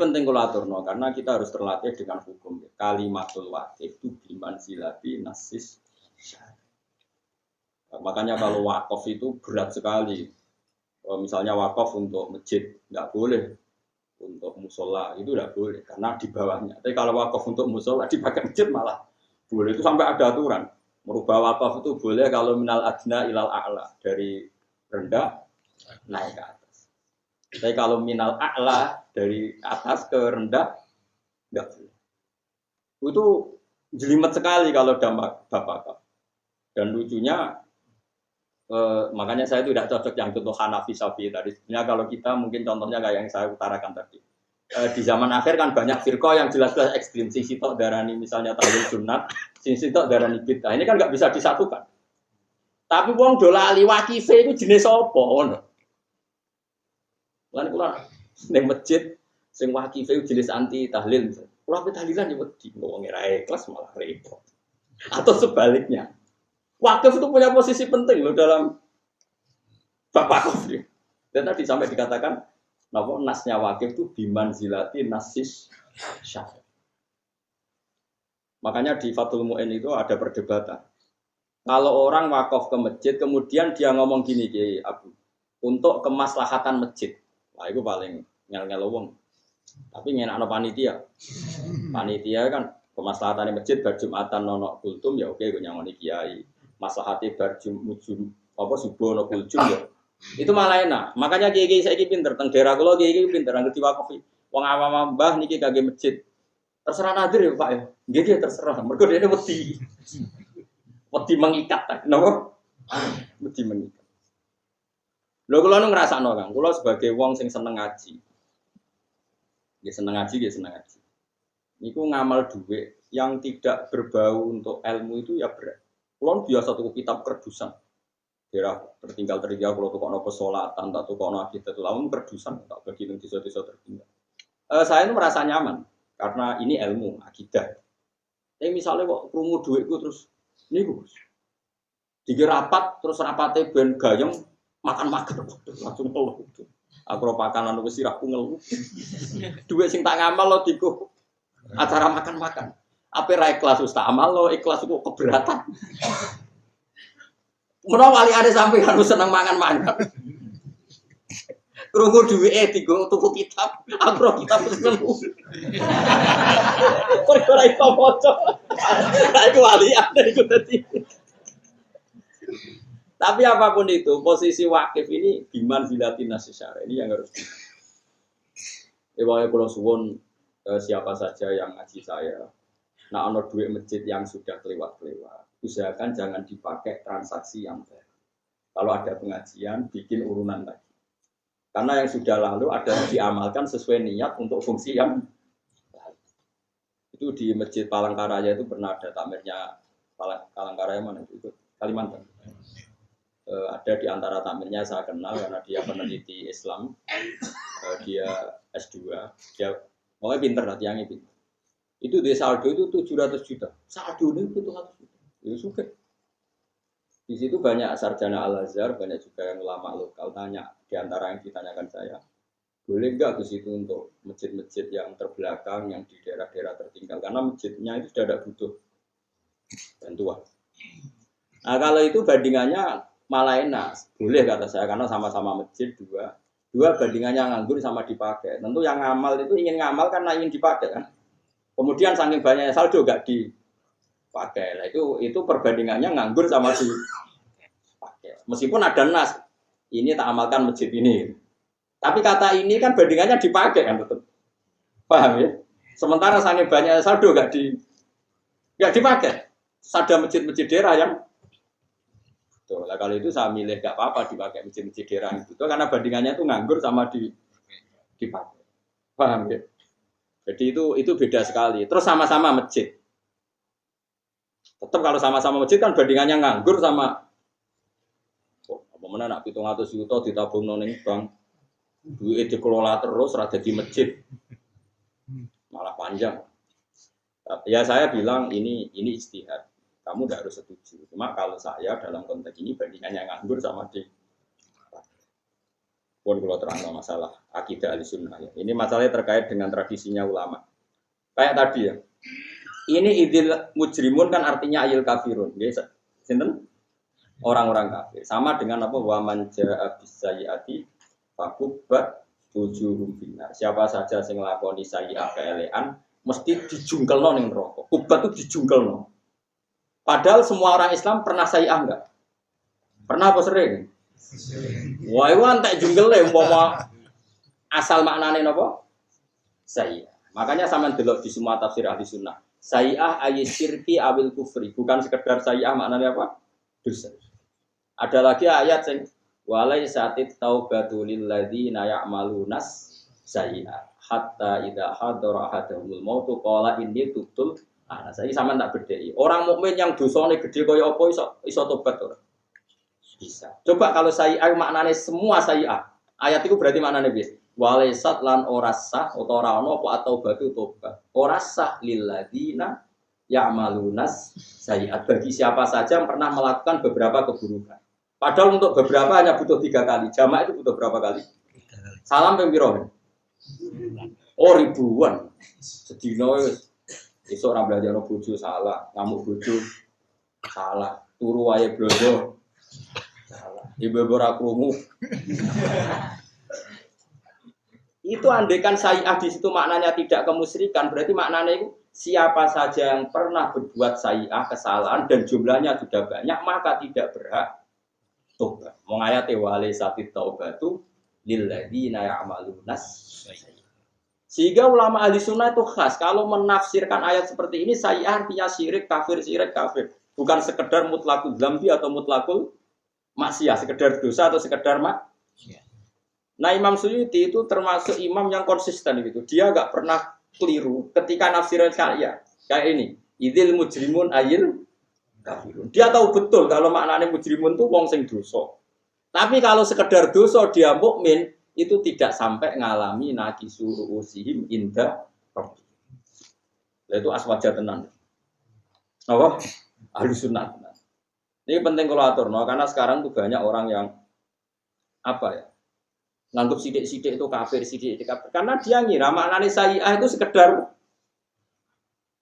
penting kalau aturno karena kita harus terlatih dengan hukum. Kalimatul wakif itu bimanzilati nasis. Makanya kalau wakaf itu berat sekali. Misalnya wakaf untuk masjid nggak boleh, untuk musola itu nggak boleh karena di bawahnya. Tapi kalau wakaf untuk musola dipakai masjid malah boleh. Itu sampai ada aturan. Merubah wakaf itu boleh kalau minal adna ilal a'la, dari rendah naik ke atas. Tapi kalau minal a'la dari atas ke rendah enggak boleh. Itu jelimet sekali kalau dampak bapak. Dan lucunya makanya saya tidak cocok yang contoh Hanafi Syafi'i tadi. Sebenarnya kalau kita mungkin contohnya kayak yang saya utarakan tadi. Di zaman akhir kan banyak firqah yang jelas-jelas ekstrim. Sing sitok darani misalnya tahlil sunat, sing sitok darani bid'ah. Ini kan nggak bisa disatukan. Tapi wong do lali wakife itu jenis apa ngono. Lan kula ning masjid sing wakife jenis anti tahlil. Kula pe tahlilan ya wedi wong ora ikhlas malah repot. Atau sebaliknya. Wakif itu punya posisi penting loh dalam bab wakaf. Dan tadi sampai dikatakan napa nasnya wakif itu bimanzilati nasis syaf. Makanya di Fathul Mu'in itu ada perdebatan. Kalau orang wakaf ke masjid kemudian dia ngomong gini Kiai Abu, untuk kemaslahatan masjid. Wah itu paling ngel-ngel wong. Tapi ngenakno panitia. Panitia kan kemaslahatan masjid bar Jumatan nono kultum ya oke gue nyangoni kiai. Maslahate bar Jumujum apa subuh nono kultum ya. Itu malah enak. Makanya kiai-kiai saiki pinter teng daerah kula kiai pinter ngerti wakaf. Wong awam mbah niki kagge masjid. Terserah nadir ya Pak ya. Nggih terserah. Mergo dene wedi. Wedi mengikat. Napa? Wedi mengikat. Lho kula nu ngrasakno Kang, kula sebagai wong sing seneng ngaji. Nggih seneng ngaji. Niku ngamal dhuwit yang tidak berbau untuk ilmu itu ya berat. Kula biasa tuku kitab kerdusan. Daerah tertinggal kula tukokno pesolatan, tak tukokno akidah lamun kerdusan tak bagi ning desa-desa tertinggal. Saya itu merasa nyaman karena ini ilmu akidah. Tapi misalnya kok krungu dhuwitku terus niku dikira rapat terus rapate ben gayeng makan-makan langsung ngeluh. Aku ora pakanan wis sirahku ngeluh. Dhuwit sing tak ngamal lo diku acara makan-makan. Apa ra ikhlas Ustaz amal lo ikhlas kok keberatan. Menawa wali ada sampai harus seneng mangan-mangan. Krungu dhuwite digo tuku kitab, aku ora kitab wis ngeluh. Kok ora iso maca. Iku wali ada iku dadi. Tapi apapun itu, posisi wakif ini biman zilatin nasyara ini yang harus. Ewa kalau suwon siapa saja yang ngaji saya, nah ono duit masjid yang sudah kelewat, usahakan jangan dipakai transaksi yang baru. Kalau ada pengajian, bikin urunan lagi. Karena yang sudah lalu ada yang diamalkan sesuai niat untuk fungsi yang lalu. Itu di Masjid Palangkaraya itu pernah ada takmirnya Palangkaraya mana itu Kalimantan. Ada di antara tamirnya saya kenal karena dia peneliti Islam, dia S2, dia pokoknya pinter lah, tiangnya pinter. Itu di saldo itu 700 juta, saldo itu 700 juta, itu suka. Di situ banyak sarjana Al-Azhar, banyak juga yang ulama lokal tanya, di antara yang ditanyakan saya, boleh nggak ke situ untuk masjid-masjid yang terbelakang, yang di daerah-daerah tertinggal, karena masjidnya itu sudah tidak butuh bantuan. Nah kalau itu bandingannya malah enak, boleh kata saya karena sama-sama masjid dua bandingannya nganggur sama dipakai. Tentu yang ngamal itu ingin ngamal karena ingin dipakai kan. Kemudian saking banyaknya saldo gak dipakai. Nah itu perbandingannya nganggur sama dipakai. Meskipun ada nas, ini tak amalkan masjid ini. Tapi kata ini kan bandingannya dipakai kan tetap. Paham ya? Sementara saking banyaknya saldo gak dipakai. Ada masjid-masjid daerah yang lah kalau itu saya milih gak apa-apa dipakai masjid-masjid daerah itu karena bandingannya itu nganggur sama dipakai. Paham ya? Jadi itu beda sekali. Terus sama-sama masjid. Tetap kalau sama-sama masjid kan bandingannya nganggur sama apa mana nak 700 juta ditabung ning bank. Duit dikelola terus rada di masjid. Malah panjang. Ya saya bilang ini ijtihad. Kamu tidak harus setuju. Cuma kalau saya dalam konteks ini bandingannya nganggur sama di. Pun kalau terang masalah akidah Ahlussunnah ya. Ini masalahnya terkait dengan tradisinya ulama. Kayak tadi ya. Ini idil mujrimun kan artinya ayil kafirun. Nggih, sinten? Orang-orang kafir. Sama dengan apa? Wa man jaa bisayyati fakubbat wujuhum finnar. Siapa saja sing nglakoni sayyi'ah keelean mesti dijungkelno ning neraka. Kubat itu dijungkelno. Padahal semua orang Islam pernah sayyi'ah enggak? Pernah apa sering? Wah, itu antek junggele umpama asal maknane napa? Sayyi'ah. Makanya sampean delok di semua tafsir ahli sunnah. Sayyi'ah ayy syirki awil kufri, bukan sekedar sayyi'ah maknanya apa? Dosa. Ada lagi ayat yang walai satit taubatu lil ladzina ya'malunas sayyi'ah hatta idza hadara ahadahumul mautu qala inni tubtul ana. Saiki sampean tak bedheki. Orang mukmin yang dosane gede kaya apa iso tobat ora? Bisa. Coba kalau sayyi'ah maknanya semua sayyi'ah. Ayat itu berarti maknanya piye? Walaisat lan ora sah utawa ora ono apa atau batu tobat. Ora sah lil ladzina ya'malunas sayyi'at, bagi siapa saja yang pernah melakukan beberapa keburukan. Padahal untuk beberapa hanya butuh 3 kali. Jamak itu butuh berapa kali? Salam pembiro. Oh ribuan. Sedina wis esuk ora belajar bojo salah, ngamuk bojo salah, turu wae blondo salah. Ibu ora krungu. Itu andaikan sayyi'ah di situ maknanya tidak kemusyrikan, berarti maknanya itu siapa saja yang pernah berbuat sayyi'ah kesalahan dan jumlahnya sudah banyak maka tidak berhak tobat. Mengayati wali satit taubatu lil ladzina ya'malunas. Sehingga ulama ahli sunnah itu khas kalau menafsirkan ayat seperti ini sayyi'ah artinya syirik kafir, bukan sekedar mutlakul dzambi atau mutlakul maksiyah, sekedar dosa atau sekedar maksiat. Nah Imam Suyuti itu termasuk imam yang konsisten gitu. Dia nggak pernah keliru ketika nafsiran syariah. Kayak ini, idil mujrimun ayil kafirun. Dia tahu betul kalau maknanya mujrimun itu wong sing dosa. Tapi kalau sekedar dosa dia mukmin itu tidak sampai ngalami naqisu usihim inda rabbi. Itu aswaja tenan. Apa? Ahlussunnah tenan. Ini penting kalau aturno karena sekarang tuh banyak orang yang apa ya? Nganggap sidik-sidik itu kafir, sidik-sidik kafir. Karena dia ngira maknanya sayyi'ah itu sekedar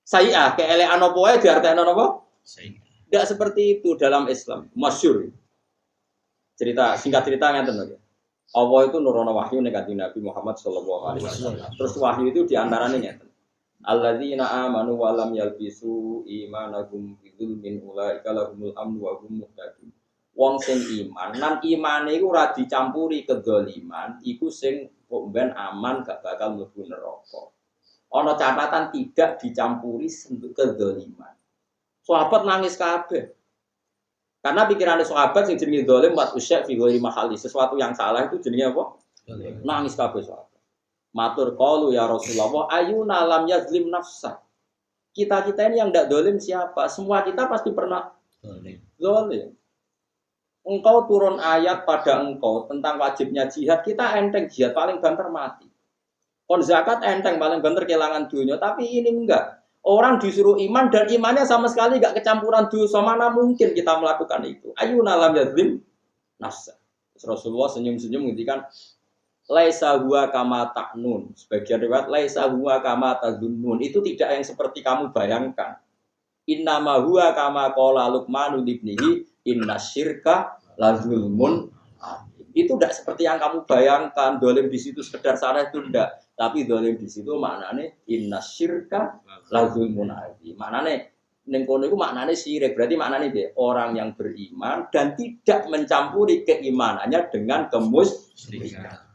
sayyi'ah, keelean apa wae diartekno apa? Sayyi'ah. Tidak seperti itu dalam Islam. Masyhur. Singkat cerita ngeten lho. Allah itu nurono wahyu ning kanjeng Nabi Muhammad sallallahu alaihi wasallam. Terus wahyu itu diantaranya ngeten. Alladzina amanu wa lam yalbisu imanahum bidzulmin ulaika lahumul amnu wa hum muhtadun. Wong sing iman, nan imane iku ora dicampuri kedzaliman, iku sing kok ben aman gak bakal mlebu neraka. Ana catatan tidak dicampuri kedzaliman. Sahabat nangis kabeh. Karena pikirannya sahabat sing jenenge zalim wa usya fi ghairi mahali, sesuatu yang salah itu jenenge apa? Nangis kabeh sahabat. Matur qalu ya Rasulullah, ayuna lam yazlim nafsa. Kita-kita ini yang ndak zalim siapa? Semua kita pasti pernah zalim. Engkau turun ayat pada engkau tentang wajibnya jihad, kita enteng jihad paling banter mati. Kon zakat enteng paling banter kehilangan dunia, tapi ini enggak. Orang disuruh iman dan imannya sama sekali enggak kecampuran dosa, mana mungkin kita melakukan itu. Ayuna lam yazlim nafsa. Rasulullah senyum-senyum ngendikan laisa huwa kama ta'nun. Sebagian riwayat laisa huwa kama tazunnun. Itu tidak yang seperti kamu bayangkan. Innama huwa kama qala Luqman libnihi inna syirka lazulmun. Itu tidak seperti yang kamu bayangkan. Dolim di situ sekedar salah itu tidak. Tapi dolim di situ maknanya inna syirka lazulmun. Maknanya nengkono itu maknanya syirik. Berarti maknanya dia orang yang beriman dan tidak mencampuri keimanannya dengan kemusyrikan.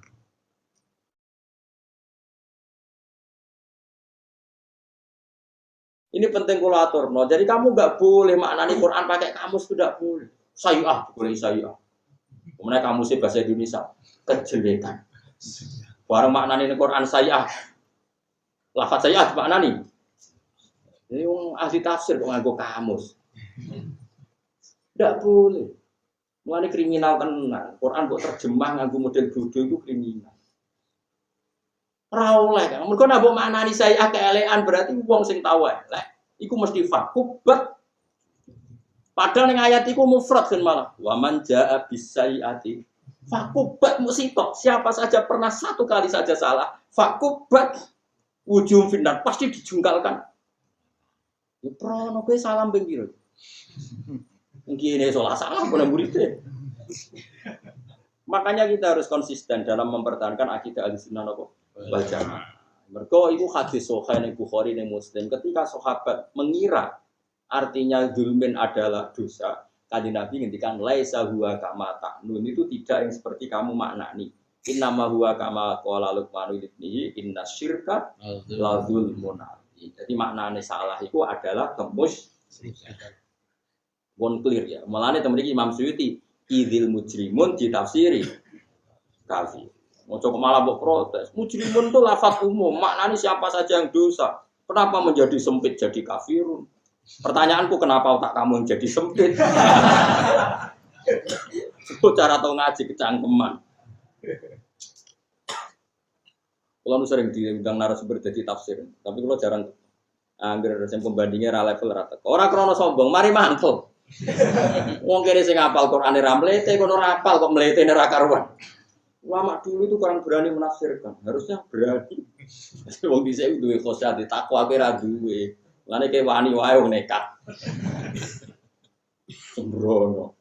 Ini penting kulatur. No. Jadi kamu nggak boleh maknani Quran pakai kamus, tidak boleh. Sayyi'ah, boleh sayyi'ah. Kemudian kamusnya bahasa Indonesia kejelekan. Barang maknani Quran sayyi'ah. Lafaz sayyi'ah maknani. Ini yang ahli tafsir kok nganggo kamus. Tidak boleh. Mulane kriminal tenan. Quran kok terjemah nganggo model bodoh itu kriminal. Ora oleh kan. Mergo nek mbok maknani sayyi'ah keelean berarti wong sing tau elek. Iku mesti fakubat. Padahal ning ayat iku mufrad kan malah. Wa man jaa bis sayyi'ati Fakubat musitok. Siapa saja pernah satu kali saja salah, fakubat ujung final pasti dijungkalkan. Ya prono kowe salam ping piro? Mungkin ini salah pun muridnya. Makanya kita harus konsisten dalam mempertahankan akidah Ahlussunnah wal Jamaah. Mergo iku hadis sahih ning Bukhari ning Muslim ketika sahabat mengira artinya zulmin adalah dosa, kanjeng Nabi ngendikan laisa huwa kama ta'nun itu tidak yang seperti kamu maknani. Innama huwa kama qala Luqman ibnihi innasyirka la zulmun. Jadi maknane salah itu adalah tembus bon clear ya. Mulane temen iki Imam Suyuti idzil mujrimun ditafsiri kafir. Mau coba malah mbok protes. Mujrimun itu lafaz umum, maknanya siapa saja yang dosa. Kenapa menjadi sempit jadi kafirun? Pertanyaanku kenapa otak kamu yang jadi sempit? Cara tau ngaji kecangkeman. Kalau sering diundang narasumber jadi tafsir, tapi kalau jarang angger resem pembandingnya ra level rata. Ora krana sombong, mari mantul. Wong kene sing hafal Qur'ane ra mlete kono ra hafal kok mletene ra karuan. Ulama dulu itu kurang berani menafsirkan, harusnya berani. Wong dhisik duwe khosyah di takwa ape ra duwe. Lane ke wani wae wong nekat. Sembrono.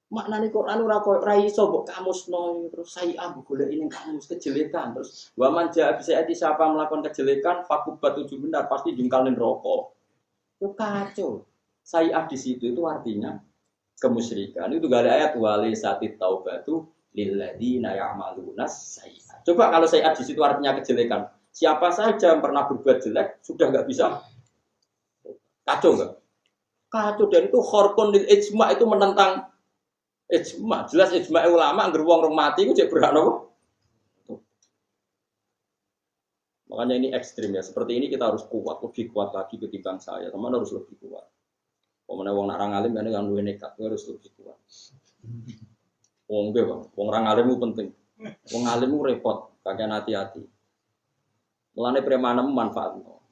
Maknane Quran ora koyo ra iso mbok kamusno terus saya golek ning kamus kejelekan terus wa man jaa bisa siapa melakukan kejelekan fakubat tujuh benar pasti jungkal ning neraka. Yo kacau. Saya di situ itu artinya kemusyrikan. Itu gak ada ayat wali satit taubatu lilladzina ya'malunas sayyi'at. Coba kalau saya di situ artinya kejelekan. Siapa saja yang pernah berbuat jelek sudah enggak bisa. Kacau enggak? Kacau dan itu khorqun lil ijma itu menentang ijma. Jelas ijma ulama angger wong mati iku cek berhak napa? Makanya ini ekstrim ya. Seperti ini kita harus kuat, lebih kuat lagi ketimbang saya. Teman harus lebih kuat. Pemene wong nak alim kan kan luwih nekat, harus lebih kuat. Wong ge, Bang. Wong orang alim itu penting. Wong alim itu repot, kakek hati-hati. Mulane premanem manfaatno.